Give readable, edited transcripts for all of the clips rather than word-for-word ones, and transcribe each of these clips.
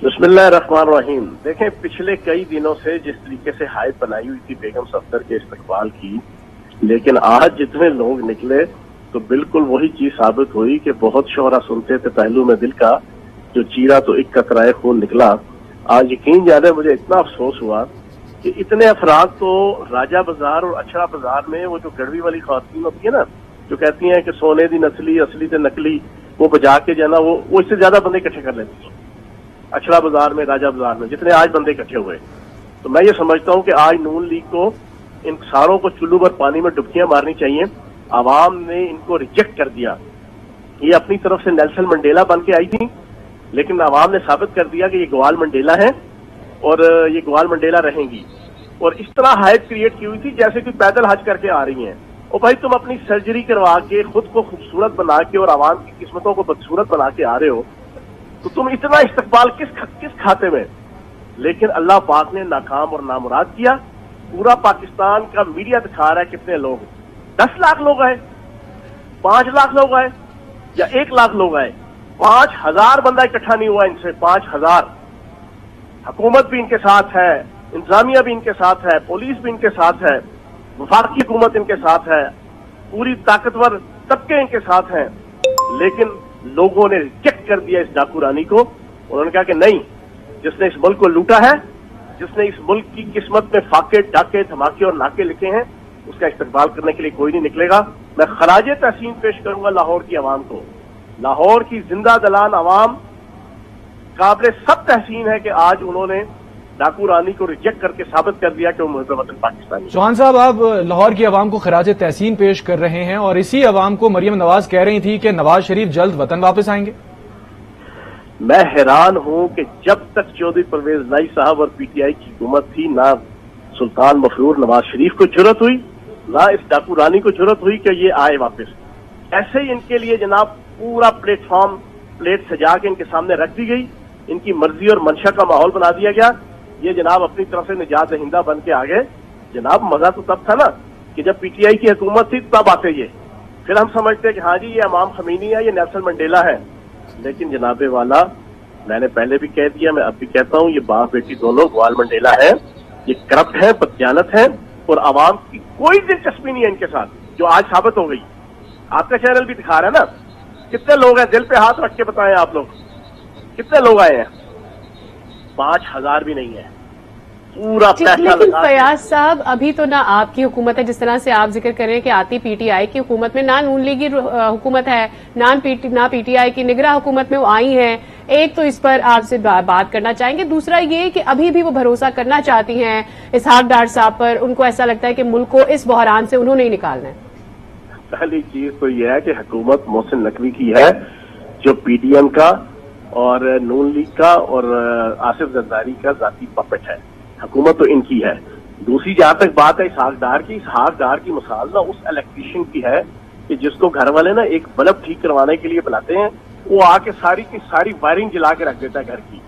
बिस्मिल्लाहिर्रहमानिर्रहीम। देखें, पिछले कई दिनों से जिस तरीके से हाइप बनाई हुई थी बेगम सफदर के इस्तकबाल की, लेकिन आज जितने लोग निकले तो बिल्कुल वही चीज साबित हुई कि बहुत शोहरा सुनते थे पहलू में दिल का, जो चीरा तो एक कतराए खून निकला। आज यकीन जाने मुझे इतना अफसोस हुआ कि इतने अफराद तो राजा बाजार और अछड़ा बाजार में वो जो गड़वी वाली खवातीन होती है ना, जो कहती हैं कि सोने दी नस्ली असली ते नकली, वो बजा के जो ना वो इससे ज्यादा बंदे इकट्ठे कर लेती हैं अछड़ा बाजार में, राजा बाजार में, जितने आज बंदे इकट्ठे हुए। तो मैं ये समझता हूं कि आज नून लीग को इन सारों को चुल्लू भर पानी में डुबकियां मारनी चाहिए। आवाम ने इनको रिजेक्ट कर दिया। ये अपनी तरफ से नेल्सन मंडेला बन के आई थी, लेकिन आवाम ने साबित कर दिया कि ये ग्वाल मंडेला है और ये ग्वाल मंडेला रहेंगी। और इस तरह हाइप क्रिएट की हुई थी जैसे कि पैदल हज करके आ रही हैं। और भाई तुम अपनी सर्जरी करवा के खुद को खूबसूरत बना के और आवाम की किस्मतों को बदसूरत बना के आ रहे हो, तो तुम इतना इस्तकबाल किस खाते में। लेकिन अल्लाह पाक ने नाकाम और नामुराद किया। पूरा पाकिस्तान का मीडिया दिखा रहा है कितने लोग, 10 लाख लोग आए, 5 लाख लोग आए या 1 लाख लोग आए, 5000 बंदा इकट्ठा नहीं हुआ इनसे, 5000। हुकूमत भी इनके साथ है, इंतजामिया भी इनके साथ है, पुलिस भी इनके साथ है, वफाकी हुकूमत इनके साथ है, पूरी ताकतवर तबके इनके साथ हैं। लेकिन लोगों ने रिजेक्ट कर दिया इस डाकू रानी को। उन्होंने कहा कि नहीं, जिसने इस मुल्क को लूटा है, जिसने इस मुल्क की किस्मत में फाके, डाके, धमाके और नाके लिखे हैं, उसका इस्तकबाल करने के लिए कोई नहीं निकलेगा। मैं खराजे तहसीन पेश करूंगा लाहौर की आवाम को। लाहौर की जिंदा दलान आवाम काबिल सब तहसीन है कि आज उन्होंने डाकू रानी को रिजेक्ट करके साबित कर दिया कि वो मुहब्बे वतन पाकिस्तानी। चौहान साहब, आप लाहौर की आवाम को खराज तहसीन पेश कर रहे हैं और इसी आवाम को मरियम नवाज कह रही थी कि नवाज शरीफ जल्द वतन वापस आएंगे। मैं हैरान हूं कि जब तक चौधरी परवेज इलाही साहब और पीटीआई की हुकूमत थी, ना सुल्तान मफरूर नवाज शरीफ को जरूरत हुई, ना इस डाकू रानी को जरूरत हुई कि ये आए वापस। ऐसे ही इनके लिए जनाब पूरा प्लेटफॉर्म प्लेट सजा के इनके सामने रख दी गई, इनकी मर्जी और मंशा का माहौल बना दिया गया। ये जनाब अपनी तरफ से निजात दहिंदा बन के आ गए। जनाब मजा तो तब था ना कि जब पीटीआई की हुकूमत थी तब आते ये, फिर हम समझते कि हाँ जी ये इमाम खमीनी है, ये नेल्सन मंडेला है। लेकिन जनाबे वाला, मैंने पहले भी कह दिया, मैं अब भी कहता हूँ, ये बाप बेटी दोनों ग्वाल मंडेला है, ये करप्ट है, बदजानत है और आवाम की कोई दिलचस्पी नहीं है इनके साथ, जो आज साबित हो गई। आपका चैनल भी दिखा रहा है ना, कितने लोग हैं, दिल पे हाथ रख के बताएं आप लोग कितने लोग आए हैं। 5000 भी नहीं है, पूरा पैसा लगा। लेकिन फयाज साहब, अभी तो ना आपकी हुकूमत है, जिस तरह से आप जिक्र करें कि आती पीटीआई की हुकूमत में, ना नून लीगी हुकूमत है, ना पीटीआई की निगरां हुकूमत में वो आई हैं। एक तो इस पर आपसे बात करना चाहेंगे, दूसरा ये कि अभी भी वो भरोसा करना चाहती हैं इसहाक डार साहब पर, उनको ऐसा लगता है कि मुल्क को इस बहरान से उन्होंने ही निकालना है। पहली चीज तो यह है कि हुकूमत मोहसिन नकवी की है, जो पीडीएम का और नून लीग का और आसिफ जरदारी का जाती पपेट है। हुकूमत तो इनकी है। दूसरी जहां तक बात है इसहाक डार की मिसाल ना उस इलेक्ट्रीशियन की है कि जिसको घर वाले ना एक बल्ब ठीक करवाने के लिए बुलाते हैं, वो आके सारी की सारी वायरिंग जला के रख देता है घर की।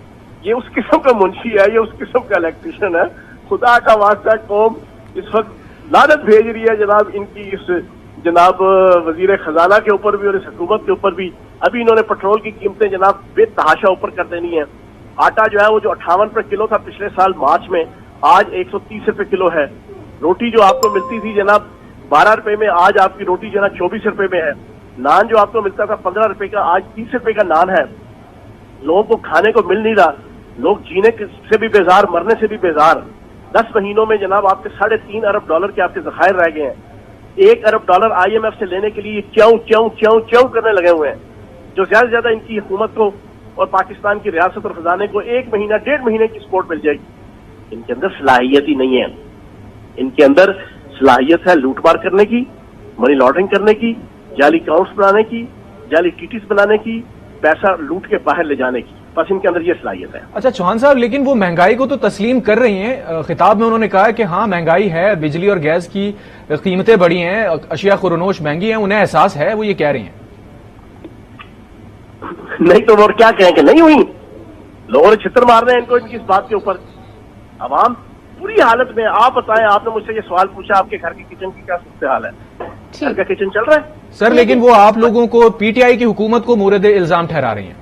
ये उस किस्म का मुंशी है, ये उस किस्म का इलेक्ट्रीशियन है। खुदा का वास्ता कौम इस वक्त लानत भेज रही है जनाब इनकी इस जनाब वजीर खजाना के ऊपर भी और इस हुकूमत के ऊपर भी। अभी इन्होंने पेट्रोल की कीमतें जनाब बेतहाशा ऊपर कर देनी है। आटा जो है वो जो 58 रुपए किलो था पिछले साल मार्च में, आज 130 रुपए किलो है। रोटी जो आपको मिलती थी जनाब 12 रुपए में, आज आपकी रोटी जो है 24 रुपए में है। नान जो आपको मिलता था 15 रुपए का, आज 30 रुपए का नान है। लोगों को खाने को मिल नहीं रहा, लोग जीने से भी बेजार, मरने से भी बेजार। 10 महीनों में जनाब आपके $3.5 अरब के आपके जखायर रह गए हैं। $1 अरब IMF से लेने के लिए च्यों करने लगे हुए हैं, जो ज्यादा से ज्यादा इनकी हुकूमत को और पाकिस्तान की रियासत और खजाने को 1 महीना 1.5 महीने की सपोर्ट मिल जाएगी। इनके अंदर सलाहियत ही नहीं है। इनके अंदर सलाहियत है लूटमार करने की, मनी लॉन्ड्रिंग करने की, जाली अकाउंट्स बनाने की, जाली टीटीस बनाने की, पैसा लूट के बाहर ले जाने की। बस इनके अंदर ये सलाहियत है। अच्छा चौहान साहब, लेकिन वो महंगाई को तो तस्लीम कर रही हैं। खिताब में उन्होंने कहा कि हाँ महंगाई है, बिजली और गैस की कीमतें बढ़ी हैं, अशिया खुरनोश महंगी हैं, उन्हें एहसास है, वो ये कह रही हैं। नहीं तो वो क्या कहें कि नहीं हुई। लोगों ने छितर मार रहे हैं इनको इनकी इस बात के ऊपर। आवाम पूरी हालत में। आप बताएं, आपने मुझसे ये सवाल पूछा आपके घर के किचन की क्या सूरत हाल है? घर का किचन चल रहा है सर, लेकिन वो आप लोगों को, पीटीआई की हुकूमत को मोरद इल्जाम ठहरा रही हैं।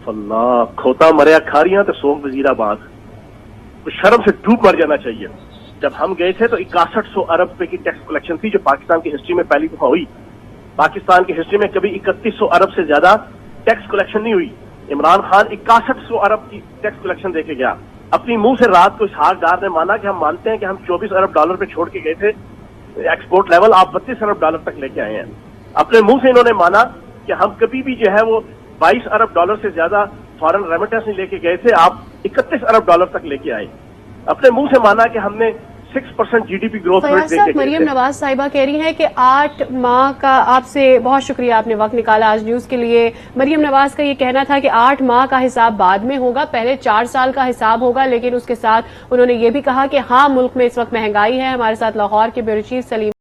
اللہ کھوتا مریا کھاریاں تو سوم وزیرآباد شرم سے ڈوب مر جانا چاہیے. جب ہم گئے تھے تو 6100 ارب روپے کی ٹیکس کلیکشن تھی جو پاکستان کی ہسٹری میں پہلی دفعہ ہوئی. پاکستان کی ہسٹری میں کبھی 3100 ارب سے زیادہ ٹیکس کلیکشن نہیں ہوئی. عمران خان 6100 ارب کی ٹیکس کلیکشن دے کے گیا. اپنی منہ سے رات کو اسحاق ڈار نے مانا کہ ہم مانتے ہیں کہ ہم 24 ارب ڈالر پہ چھوڑ کے گئے تھے ایکسپورٹ لیول, آپ 32 ارب ڈالر تک لے کے آئے ہیں. اپنے منہ سے انہوں نے مانا کہ ہم کبھی بھی جو ہے وہ 22 ارب ڈالر سے زیادہ فارن ریمیٹنس نہیں لے کے گئے تھے, آپ 31 ارب ڈالر تک لے کے آئے. اپنے منہ سے مانا کہ ہم نے 6% G D P growth rate دے کے. مریم نواز صاحبہ کہہ رہی ہیں کہ 8 ماہ کا, آپ سے بہت شکریہ آپ نے وقت نکالا آج نیوز کے لیے. مریم نواز کا یہ کہنا تھا کہ 8 ماہ کا حساب بعد میں ہوگا, پہلے 4 سال کا حساب ہوگا, لیکن اس کے ساتھ انہوں نے یہ بھی کہا کہ ہاں ملک میں اس وقت مہنگائی ہے. ہمارے ساتھ لاہور کے بیورو چیف سلیم